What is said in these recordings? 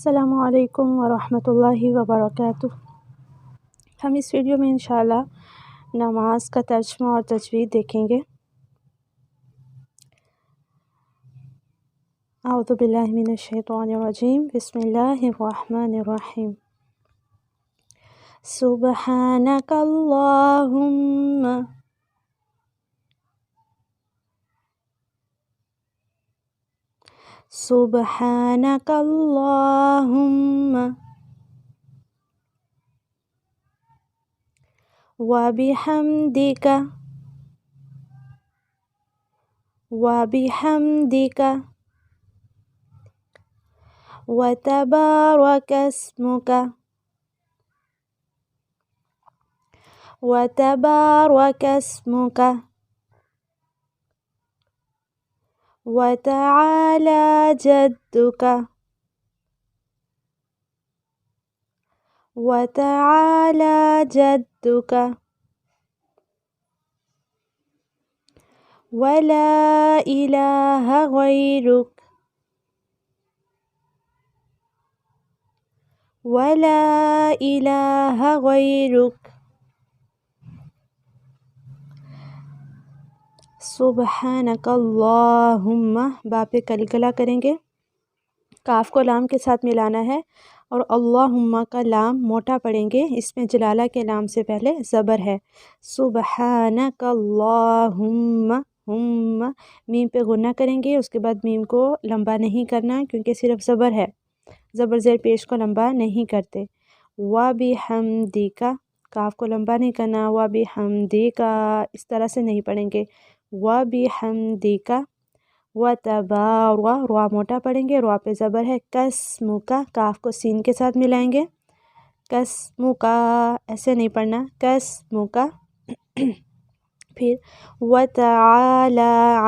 السلام علیکم ورحمۃ اللہ وبرکاتہ۔ ہم اس ویڈیو میں انشاءاللہ نماز کا ترجمہ اور تجوید دیکھیں گے۔ اعوذ باللہ من الشیطان الرجیم، بسم اللہ الرحمن الرحیم۔ سبحانک اللہم سبحانک اللہم وبحمدک وتبارک اسمک وتعالی جدک ولا الہ غیرک۔ سبحانک اللہم، با پہ قلقلہ کریں گے، کاف کو لام کے ساتھ ملانا ہے اور اللہم کا لام موٹا پڑھیں گے، اس میں جلالہ کے لام سے پہلے زبر ہے۔ سبحانک اللہم، میم پہ غنہ کریں گے، اس کے بعد میم کو لمبا نہیں کرنا کیونکہ صرف زبر ہے، زبر زیر پیش کو لمبا نہیں کرتے۔ وبحمدک، کاف کو لمبا نہیں کرنا، وبحمدک اس طرح سے نہیں پڑھیں گے۔ وبحمدک وتبارک، روا موٹا پڑھیں گے، روا پہ زبر ہے۔ قسمک، کاف کو سین کے ساتھ ملائیں گے، قسمک ایسے نہیں پڑھنا، قسمک۔ پھر وتعالی،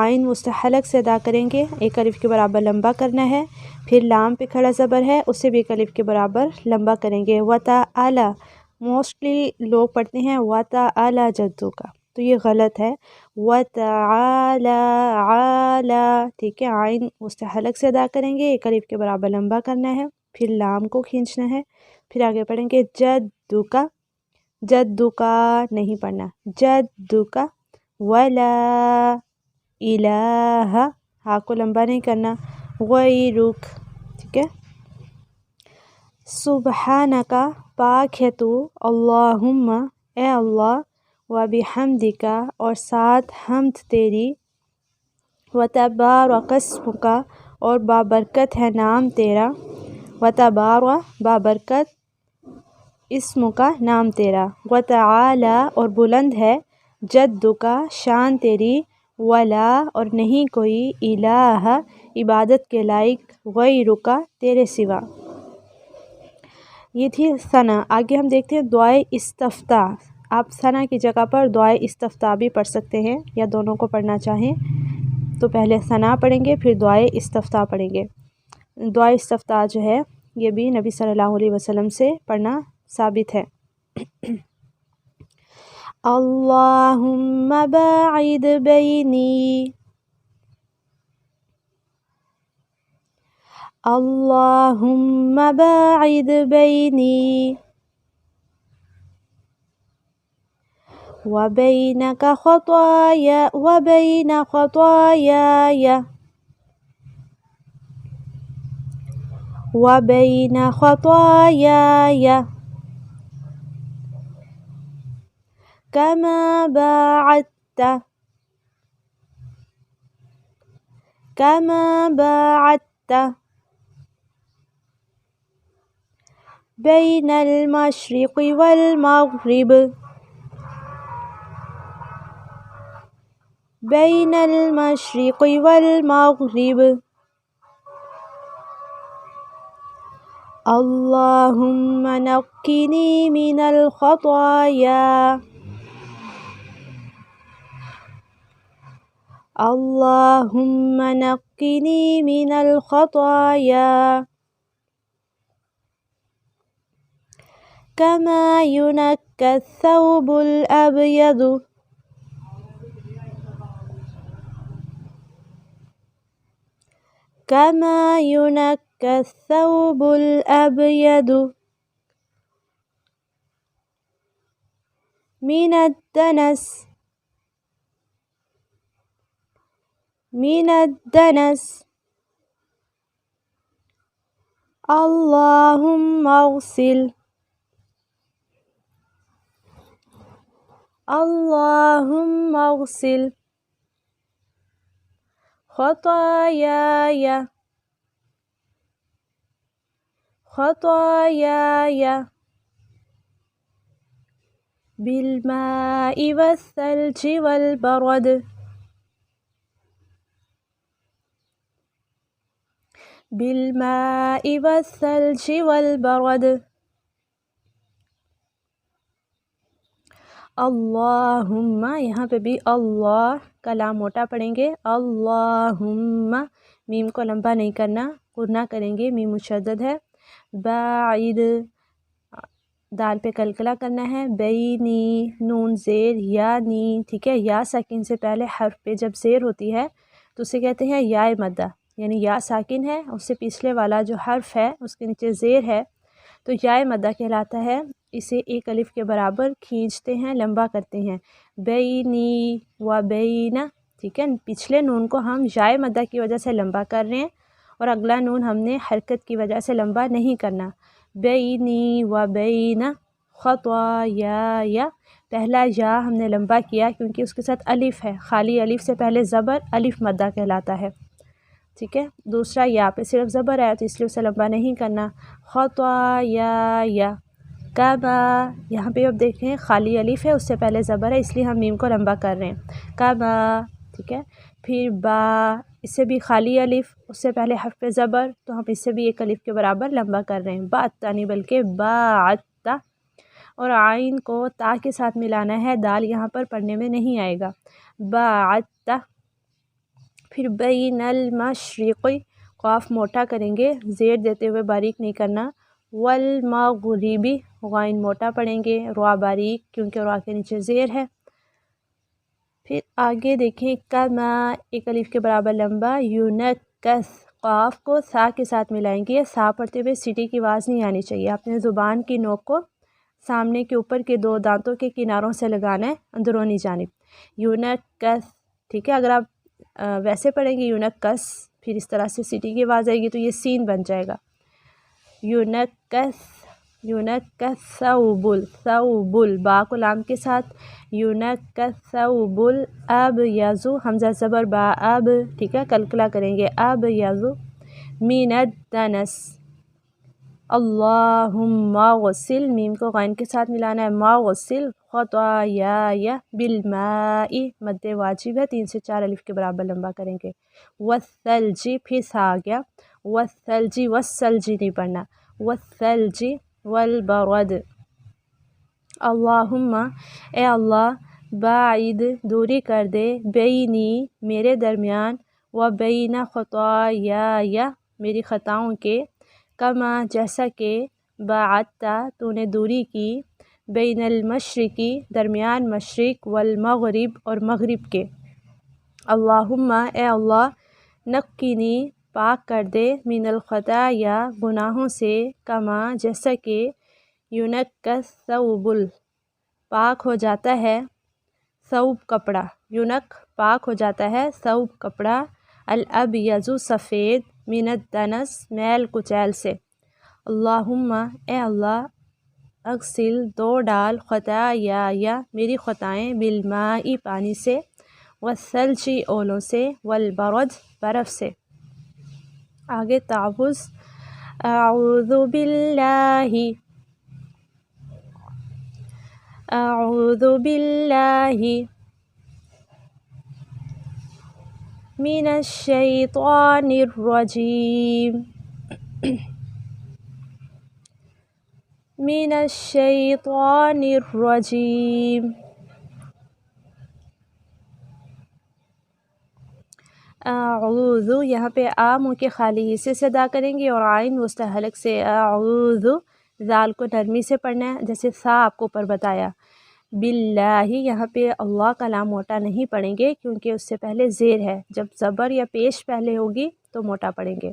عین وسطی حلق سے ادا کریں گے، ایک الف کے برابر لمبا کرنا ہے، پھر لام پہ کھڑا زبر ہے، اسے بھی ایک الف کے برابر لمبا کریں گے۔ وتعالی، موسٹلی لوگ پڑھتے ہیں وتعالی جدک، تو یہ غلط ہے، وتعالی عالی، ٹھیک ہے، عین وسطی حلق سے ادا کریں گے، ایک الف کے برابر لمبا کرنا ہے، پھر لام کو کھینچنا ہے، پھر آگے پڑھیں گے جدک، جدک نہیں پڑھنا، جدک ولا الہ، ہاں کو لمبا نہیں کرنا، غیرک، ٹھیک ہے۔ سبحانک، پاک ہے تو، اللہم اے اللہ، وبحمدک اور ساتھ حمد تیری، وتبارک اسمک اور بابرکت ہے نام تیرا، وتبارک بابرکت اسمک نام تیرا، وتعالی اور بلند ہے، جدک شان تیری، ولا اور نہیں کوئی، الہ عبادت کے لائق، غیرک تیرے سوا۔ یہ تھی ثنا۔ آگے ہم دیکھتے ہیں دعائے استفتاح۔ آپ ثنا کی جگہ پر دعائے استفتاح بھی پڑھ سکتے ہیں، یا دونوں کو پڑھنا چاہیں تو پہلے ثنا پڑھیں گے پھر دعائے استفتاح پڑھیں گے۔ دعائے استفتاح جو ہے یہ بھی نبی صلی اللہ علیہ وسلم سے پڑھنا ثابت ہے۔ اللہم باعد بینی، اللہم باعد بینی وبین خطایای کما باعدت بین المشرق والمغرب اللہم نقنی من الخطایا اللہم نقنی من الخطایا کما ینقی الثوب الابیض كما ينقى كالثوب الأبيض من الدنس من الدنس اللهم اغسل اللهم اغسل خطاياي خطاياي بالماء والثلج والبرد بالماء والثلج والبرد اللہم، یہاں پہ بھی اللہ کا لام موٹا پڑھیں گے، اللہم، میم کو لمبا نہیں کرنا، قرنا کریں گے، میم مشدد ہے، باعد، دال پہ کلکلا کرنا ہے، بینی، نون زیر، یا نی، ٹھیک ہے، یا ساکن سے پہلے حرف پہ جب زیر ہوتی ہے تو اسے کہتے ہیں یا مدہ، یعنی یا ساکن ہے، اس سے پچھلے والا جو حرف ہے اس کے نیچے زیر ہے تو یا مدہ کہلاتا ہے، اسے ایک الف کے برابر کھینچتے ہیں، لمبا کرتے ہیں، بینی و بینا، ٹھیک ہے، پچھلے نون کو ہم یا مدہ کی وجہ سے لمبا کر رہے ہیں اور اگلا نون ہم نے حرکت کی وجہ سے لمبا نہیں کرنا، بینی و بینا خطایا، پہلا یا ہم نے لمبا کیا کیونکہ اس کے ساتھ الف ہے، خالی الف سے پہلے زبر، الف مدہ کہلاتا ہے، ٹھیک ہے، دوسرا یا پہ صرف زبر ہے تو اس لیے اسے لمبا نہیں کرنا، خطایا کعبہ، یہاں پہ اب دیکھیں خالی الف ہے، اس سے پہلے زبر ہے، اس لیے ہم میم کو لمبا کر رہے ہیں، کعبہ، ٹھیک ہے، پھر با، اس سے بھی خالی الف، اس سے پہلے حرف پہ زبر، تو ہم اس سے بھی ایک الف کے برابر لمبا کر رہے ہیں، باتا نہیں بلکہ باعتا، اور عین کو تا کے ساتھ ملانا ہے، دال یہاں پر پڑھنے میں نہیں آئے گا، باعتا، پھر بین المشرقی، قاف موٹا کریں گے، زیر دیتے ہوئے باریک نہیں کرنا، والمغربی، غائن موٹا پڑھیں گے، روا باریک کیونکہ روا کے نیچے زیر ہے، پھر آگے دیکھیں کما، ایک الف کے برابر لمبا، یونکس، قاف کو سا کے ساتھ ملائیں گے، سا پڑھتے ہوئے سیٹی کی آواز نہیں آنی چاہیے، اپنے زبان کی نوک کو سامنے کے اوپر کے دو دانتوں کے کناروں سے لگانا ہے اندرونی جانب، یونکس، ٹھیک ہے، اگر آپ ویسے پڑھیں گے یونکس، پھر اس طرح سے سیٹی کی آواز آئے گی تو یہ سین بن جائے گا، یونکس ثوبل، ثوبل، با کو لام کے ساتھ، یونکس ثوبل اب یزو، حمزہ زبر با اب، ٹھیک ہے، کلکلا کریں گے، اب یزو من الدنس، اللہم غسل، میم کو غین کے ساتھ ملانا ہے، ما غسل خطایا بالماء، مد واجب ہے، 3 سے 4 الف کے برابر لمبا کریں گے، والثلجی، پھر سا آ گیا، والثلجی، والثلجی نہیں پڑھنا، والثلجی والبرد، اللہم، اے اللہ، باعد، دوری کر دے، بینی، میرے درمیان، و بین خطایا، میری خطاؤں کے، کما، جیسا کہ، باعدتا، تو نے دوری کی، بین المشرقی، درمیان مشرق، والمغرب، اور مغرب کے، اللہم، اے اللہ، نقینی، پاک کر دے، من الخطایا، گناہوں سے، کما، جیسا کہ، یونکس ثوبل، پاک ہو جاتا ہے، ثوب کپڑا، یونک پاک ہو جاتا ہے، ثوب کپڑا، الابیض سفید، من الدنس، میل کچیل سے، اللہم، اے اللہ، اغسل، دو ڈال، خطایا، میری خطائیں، بالماء، پانی سے، والثلج، اولوں سے، والبرد، برف سے، آگے تعوذ، اعوذ باللہ، اعوذ باللہ من الشیطان الرجیم، من الشیطان الرجیم، اعوذ، یہاں پہ آ منہ کے خالی حصے سے ادا کریں گے اور عین وسطی حلق سے، اعوذ، ذال کو نرمی سے پڑھنا ہے جیسے سا آپ کو اوپر بتایا، باللہ، یہاں پہ اللہ کا لام موٹا نہیں پڑھیں گے کیونکہ اس سے پہلے زیر ہے، جب زبر یا پیش پہلے ہوگی تو موٹا پڑھیں گے،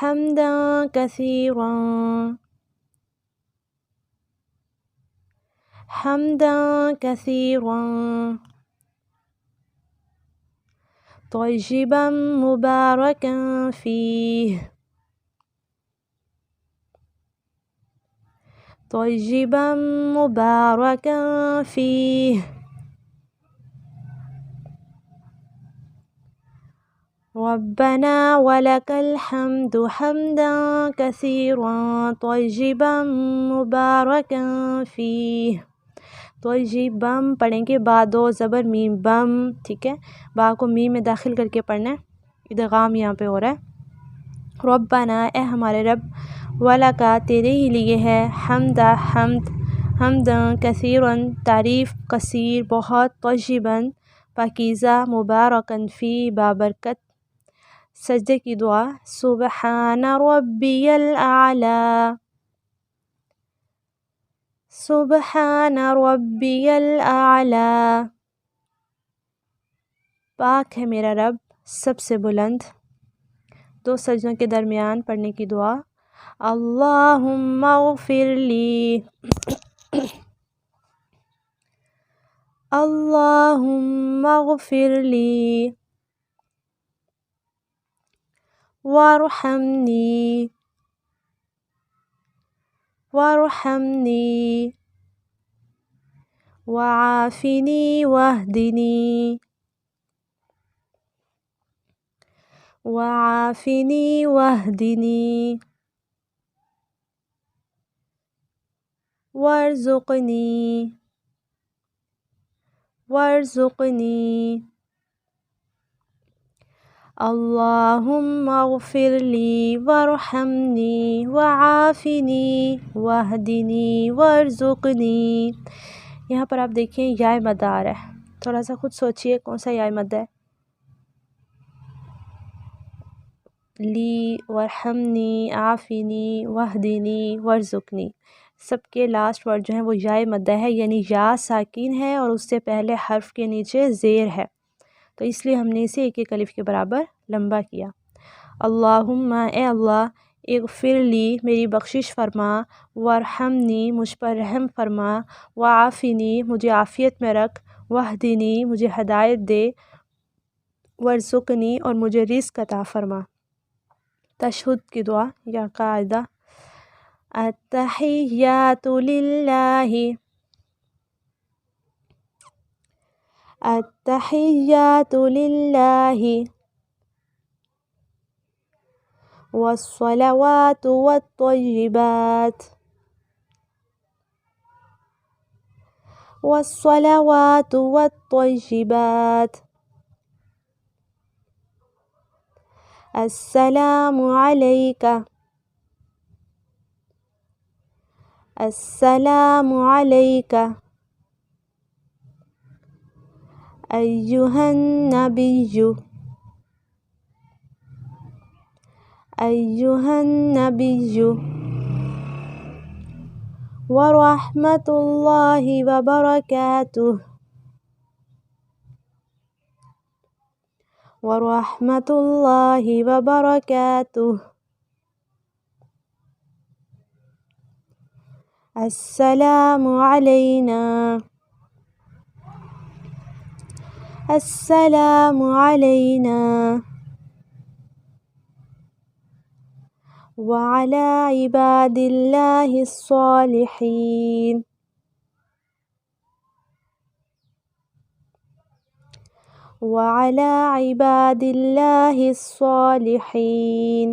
حمدا كثيرا حمدا كثيرا طيبا مباركا فيه طيبا مباركا فيه ربنا ولك الحمد حمدا كثيرا طيبا مباركا فيه طیبم پڑھیں گے با دو زبر میم بم، ٹھیک ہے، با کو میم میں داخل کر کے پڑھنا ہے، ادغام یہاں پہ ہو رہا ہے۔ ربنا اے ہمارے رب، ولکا تیرے ہی لیے ہے، حمدا حمد، حمدا کثیرن تعریف کثیر بہت، طیباً پاکیزہ، مبارکاً فی بابرکت۔ سجدے کی دعا، سبحان ربی الاعلی، سبحان ربی الاعلی، پاک ہے میرا رب سب سے بلند۔ دو سجدوں کے درمیان پڑھنے کی دعا، اللہم اغفر لی، اللہم اغفر لی، وارحمنی، وارحمنی، وعافنی واہدنی، وعافنی واہدنی، وارزقنی، وارزقنی، اللہم اغفر لی وارحمنی وعافنی واہدنی وارزقنی۔ یہاں پر آپ دیکھیں یا مد آ رہا ہے، تھوڑا سا خود سوچئے کون سا یا مد ہے، لی، وارحمنی، عافنی، واہدنی، وارزقنی، سب کے لاسٹ ورڈ جو ہیں وہ یا مدہ ہے، یعنی یا ساکن ہے اور اس سے پہلے حرف کے نیچے زیر ہے، تو اس لیے ہم نے اسے ایک ایک الف کے برابر لمبا کیا۔ اللہم اے اللہ، اغفر لی میری بخشش فرما، وارحمنی مجھ پر رحم فرما، وعافنی مجھے عافیت میں رکھ، واہدنی مجھے ہدایت دے، وارزقنی اور مجھے رزق عطا فرما۔ تشہد کی دعا یا قاعدہ، التحیات للہ، التحیات للہ، والصلوات والطیبات، والصلوات والطیبات، السلام علیک، السلام علیک، ایہا النبی، ایہا النبی، ورحمۃ اللہ وبرکاتہ، ورحمۃ اللہ وبرکاتہ، السلام علینا، السلام علینا، وعلی عباد اللہ الصالحین، وعلی عباد اللہ الصالحین۔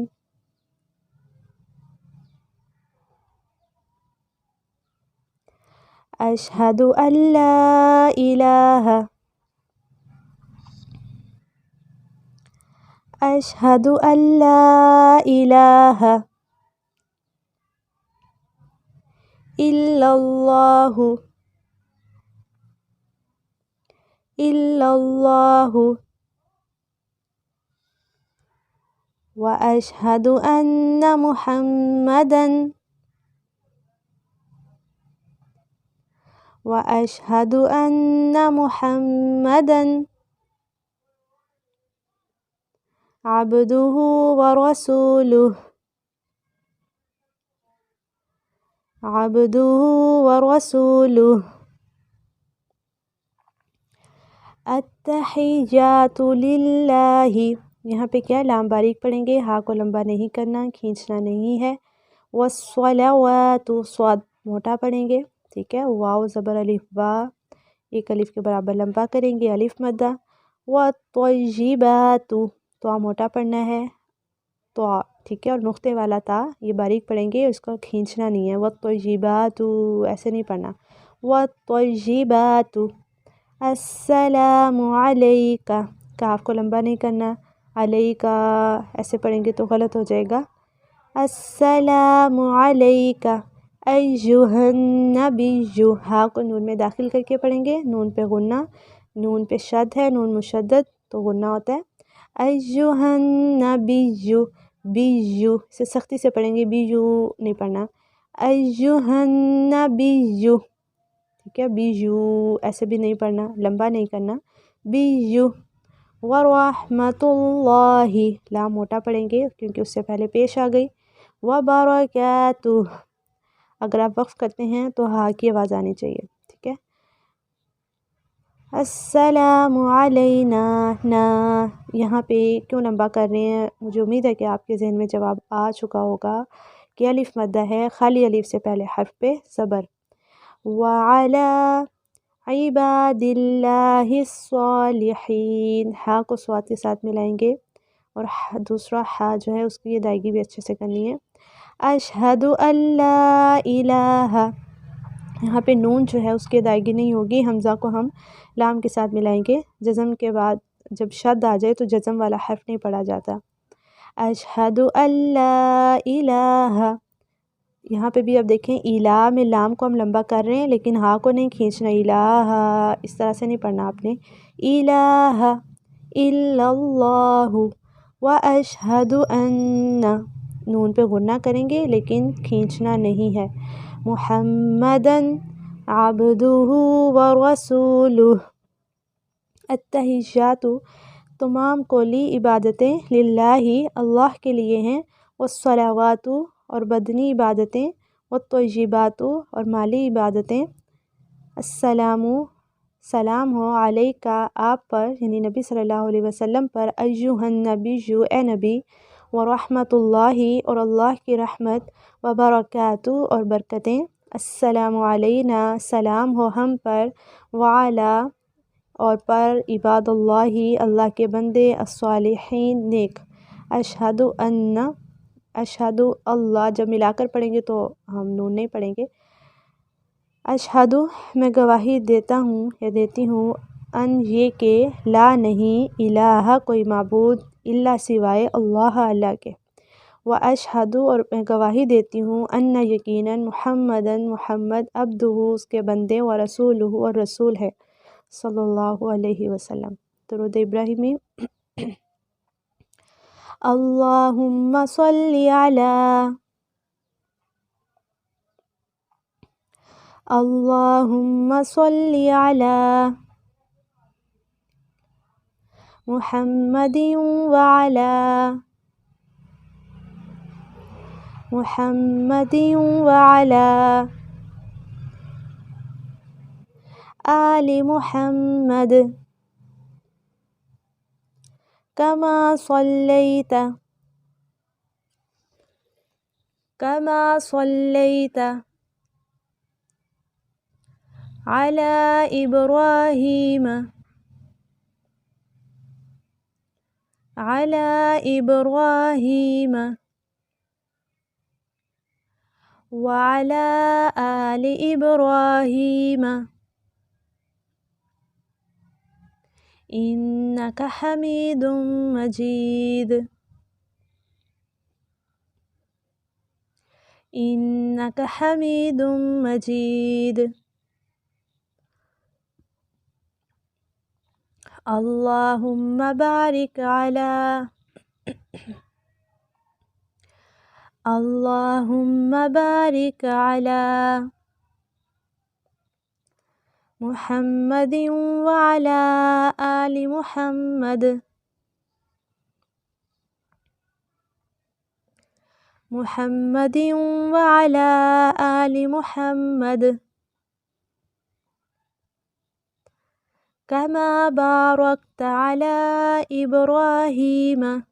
اشہد ان لا الہ، اشہد ان لا الہ الا اللہ، الا اللہ، واشہد ان محمدا، واشہد ان محمدا عبدہ ورسولہ، عبدہ ورسولہ. التحیات للہ. یہاں پہ کیا لام باریک پڑھیں گے، ہا کو لمبا نہیں کرنا، کھینچنا نہیں ہے. والصلوات، صاد موٹا پڑھیں گے، ٹھیک ہے. واو زبر الف با، ایک الف کے برابر لمبا کریں گے، الف مدہ. والطیبات، تو موٹا پڑھنا ہے، تو ٹھیک ہے. اور نقطے والا تا یہ باریک پڑھیں گے، اس کو کھینچنا نہیں ہے. والطیبات ایسے نہیں پڑھنا. والطیبات. السلام علیکہ، کاف کو لمبا نہیں کرنا، علیکہ ایسے پڑھیں گے تو غلط ہو جائے گا. السلام علیکہ ایہا النبی. ہا کو نون میں داخل کر کے پڑھیں گے، نون پہ غنہ، نون پہ شد ہے، نون مشدد تو غنہ ہوتا ہے. ایہا النبی، بیو سے سختی سے پڑھیں گے، بیو نہیں پڑھنا. ایہا النبی، ٹھیک ہے. بیو ایسے بھی نہیں پڑھنا، لمبا نہیں کرنا. بیو. ورحمۃ اللہ، لام موٹا پڑھیں گے کیونکہ اس سے پہلے پیش آ گئی. وبرکاتہ، اگر آپ وقف کرتے ہیں تو ہا کی آواز آنی چاہیے، ٹھیک ہے. السلام علینا، نا یہاں پہ کیوں لمبا کر رہے ہیں؟ مجھے امید ہے کہ آپ کے ذہن میں جواب آ چکا ہوگا کہ الف مدہ ہے، خالی الف سے پہلے حرف پہ زبر. وعلی عباد اللہ الصالحین، ہا کو صاد کے ساتھ ملائیں گے، اور دوسرا ہا جو ہے اس کی ادائیگی بھی اچھے سے کرنی ہے. اشہد ان لا الہ، یہاں پہ نون جو ہے اس کی ادائیگی نہیں ہوگی، حمزہ کو ہم لام کے ساتھ ملائیں گے. جزم کے بعد جب شد آ جائے تو جزم والا حرف نہیں پڑھا جاتا. اشہد ان لا الہ. یہاں پہ بھی اب دیکھیں الہ میں لام کو ہم لمبا کر رہے ہیں لیکن ہا کو نہیں کھینچنا. الہ اس طرح سے نہیں پڑھنا آپ نے. الہ الا اللہ. واشہد ان، نون پہ غنہ کریں گے لیکن کھینچنا نہیں ہے. محمدن عبدہ ورسولہ. التحیات، تمام قولی عبادتیں، للہ اللہ کے لیے ہیں. والصلوات، اور بدنی عبادتیں. والطیبات، اور مالی عبادتیں. السلام، سلام ہو، علیکہ آپ پر، یعنی نبی صلی اللہ علیہ وسلم پر. ایہا النبی، اے نبی. ورحمۃ اللہ، اور اللہ کی رحمت. وبرکاتہ، اور برکتیں. السلام علینا، سلام ہو ہم پر. وعلی، اور پر. عباد اللہ، اللہ کے بندے. الصالحین، نیک. اشہد ان، اشہد اللہ جب ملا کر پڑھیں گے تو ہم نون نہیں پڑھیں گے. اشہد، میں گواہی دیتا ہوں یا دیتی ہوں. ان، یہ کہ. لا نہیں. الہ، کوئی معبود. الا، سوائے. اللہ، اللہ کے. واشہد، اور میں گواہی دیتی ہوں. ان، یقیناً. محمدن، محمد. عبدہ، اس کے بندے. ورسولہ، اور رسول ہے. صلی اللہ علیہ وسلم. درود ابراہیمی. اللہم صلی علی، اللہم صلی علی محمد وعلی محمد وعلی آل محمد کما صلیت علی ابراہیم وعلی آل ابراہیم انک حمید مجید انک حمید مجید. اللہم بارک علی، اللہم بارک علی محمد وعلی آل محمد محمد وعلى آل محمد كما باركت على إبراهيم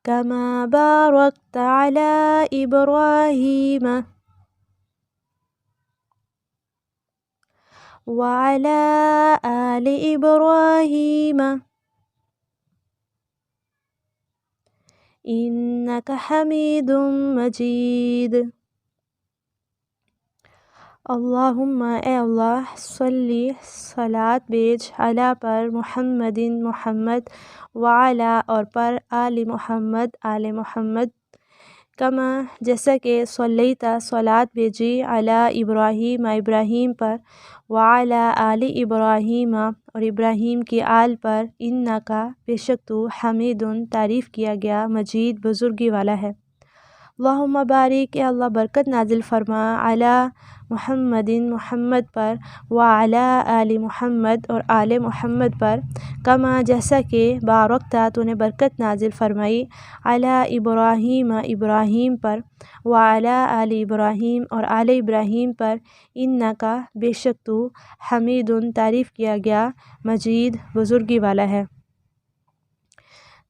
كما باركت على إبراهيم وعلى آل إبراهيم إنك حميد مجيد. اللہم اے اللہ صلی صلات بیج علی پر محمد محمد وعلی اور پر آل محمد آل محمد کما جیسا کہ صلیتا صلات بیجی علی ابراہیم ابراہیم پر وعلی آل ابراہیم اور ابراہیم کی آل پر انکا بے شک تو حمید تعریف کیا گیا مجید بزرگی والا ہے. اللہم بارک اے اللہ برکت نازل فرما علی محمد محمد پر وعلی آل محمد اور آل محمد پر کما جیسا کہ بارکتا تو نے برکت نازل فرمائی علی ابراہیم ابراہیم پر وعلی آل ابراہیم اور آل ابراہیم پر انکا بے شک تو حمید تعریف کیا گیا مجید بزرگی والا ہے.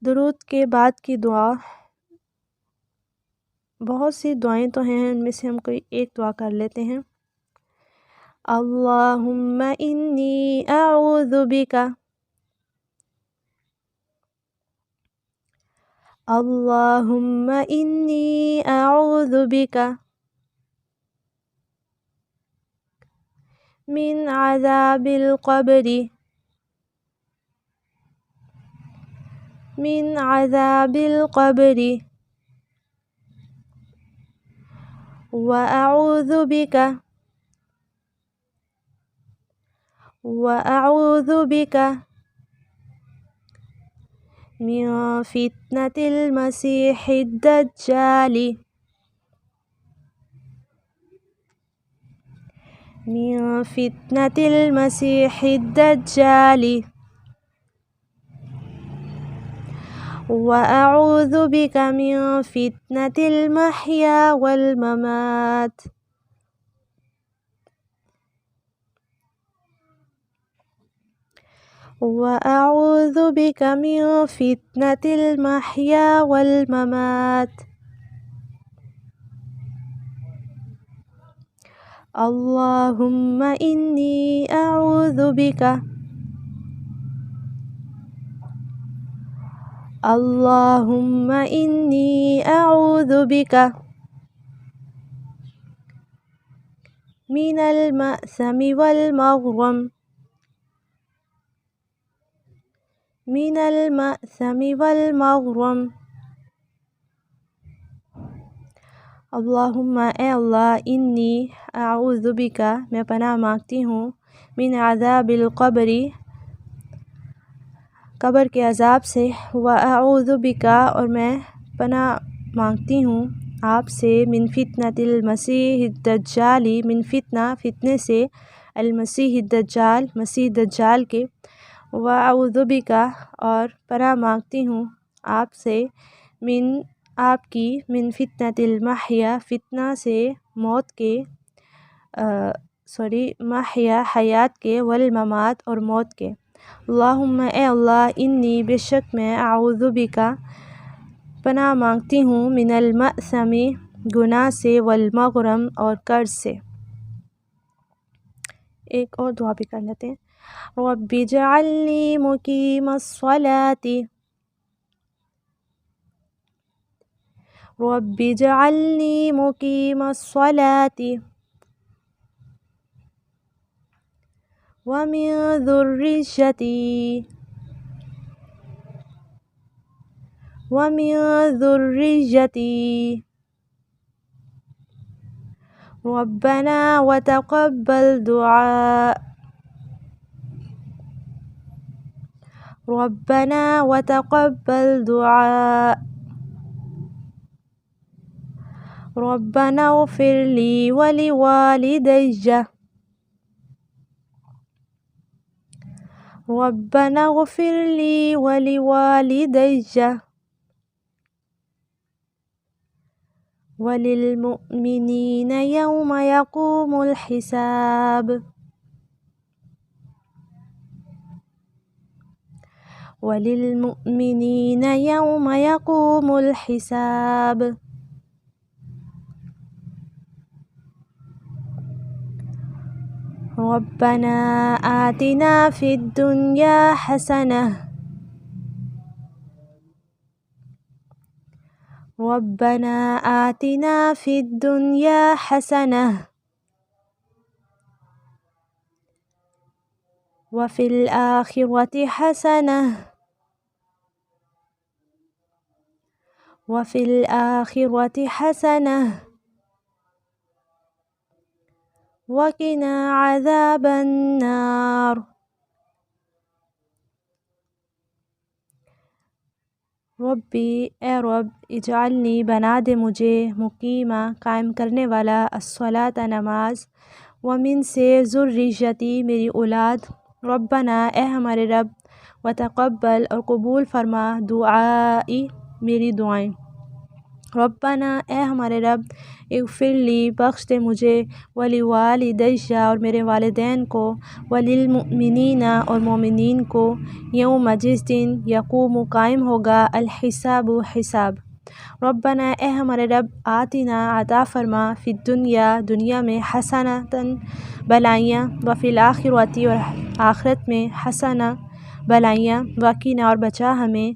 درود کے بعد کی دعا بہت سی دعائیں تو ہیں، ان میں سے ہم کوئی ایک دعا کر لیتے ہیں. اللہم انی اعوذ بک اللہم انی اعوذ بک من عذاب القبر من عذاب القبر وأعوذ بك من فتنة المسيح الدجال من فتنة المسيح الدجال وأعوذ بك من فتنة المحيا والممات وأعوذ بك من فتنة المحيا والممات. اللهم إني أعوذ بك اللهم إني أعوذ بك من المأثم والمغرم من المأثم والمغرم. اللہم اے اللہ انی اعوذ بک میں پناہ مانگتی ہوں من عذاب القبر قبر کے عذاب سے واعوذ بک اور میں پناہ مانگتی ہوں آپ سے من فتنة المسیح الدجال من فتنے سے المسیح الدجال مسیح دجال کے واعوذ بک اور پناہ مانگتی ہوں آپ سے آپ کی من فتنة المحیا فتنہ سے موت کے محیا حیات کے والممات اور موت کے. اللہم اے اللہ انی بے شک میں اعوذ بک پناہ مانگتی ہوں من المأثم گناہ سے والمغرم اور قرض سے. ایک اور دعا بھی کر لیتے ہیں. رب اجعلنی مقیم الصلاة رب اجعلنی مقیم الصلاة ومن ذريتي ربنا وتقبل دعاء ربنا وتقبل دعاء ربنا اغفر لي ولوالدي ربنا اغفر لی ولوالدی وللمؤمنین یوم یقوم الحساب وللمؤمنین یوم یقوم الحساب ربنا آتنا فی الدنیا حسنہ ربنا آتنا فی الدنیا حسنہ وفی الآخرۃ حسنہ وفی الآخرۃ حسنہ وقنا عذاب النار ربی اے رب اجعلنی بنا دے مجھے مقیمہ قائم کرنے والا الصلاۃ نماز ومن سے ذریتی میری اولاد ربنا اے ہمارے رب وتقبل اور قبول فرما دعائی میری دعائیں ربنا اے ہمارے رب اغفر لی بخش دے مجھے ولوالدی اور میرے والدین کو وللمؤمنین اور مومنین کو یوم جس دن یقوم قائم ہوگا الحساب حساب ربنا اے ہمارے رب آتنا عطا فرما فی الدنیا دنیا میں حسنۃ بھلائیاں وفی الآخرۃ اور آخرت میں حسنہ بھلائیاں وقنا اور بچا ہمیں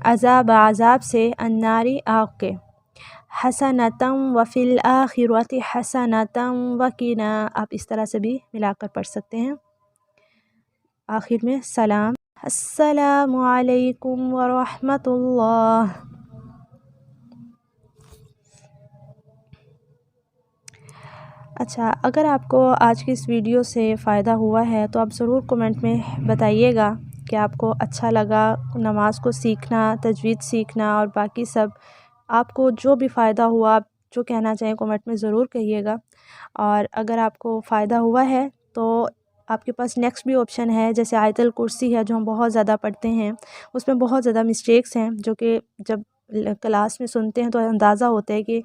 عذاب سے الناری آگ کے حسنۃ وفی الآخرۃ حسنۃ وقنا آپ اس طرح سے بھی ملا کر پڑھ سکتے ہیں آخر میں سلام السلام علیکم ورحمۃ اللہ اچھا اگر آپ کو آج کی اس ویڈیو سے فائدہ ہوا ہے تو آپ ضرور کمنٹ میں بتائیے گا کہ آپ کو اچھا لگا نماز کو سیکھنا تجوید سیکھنا اور باقی سب آپ کو جو بھی فائدہ ہوا آپ جو کہنا چاہیں کمنٹ میں ضرور کہیے گا اور اگر آپ کو فائدہ ہوا ہے تو آپ کے پاس نیکسٹ بھی آپشن ہے جیسے آیت الکرسی ہے جو ہم بہت زیادہ پڑھتے ہیں اس میں بہت زیادہ مسٹیکس ہیں جو کہ جب کلاس میں سنتے ہیں تو اندازہ ہوتا ہے کہ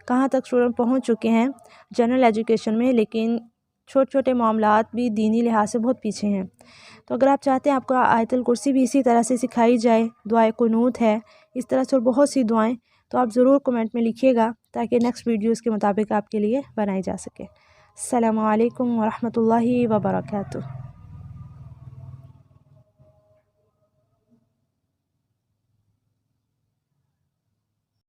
کہاں تک اسٹوڈنٹ پہنچ چکے ہیں جنرل ایجوکیشن میں لیکن چھوٹے چھوٹے معاملات بھی دینی لحاظ سے بہت پیچھے ہیں تو اگر آپ چاہتے ہیں آپ کو آیت الکرسی بھی اسی طرح سے سکھائی جائے دعائے قنوت ہے اس طرح سے اور بہت سی دعائیں تو آپ ضرور کمنٹ میں لکھیے گا تاکہ نیکسٹ ویڈیوز کے مطابق آپ کے لیے بنائی جا سکے السلام علیکم ورحمۃ اللہ وبرکاتہ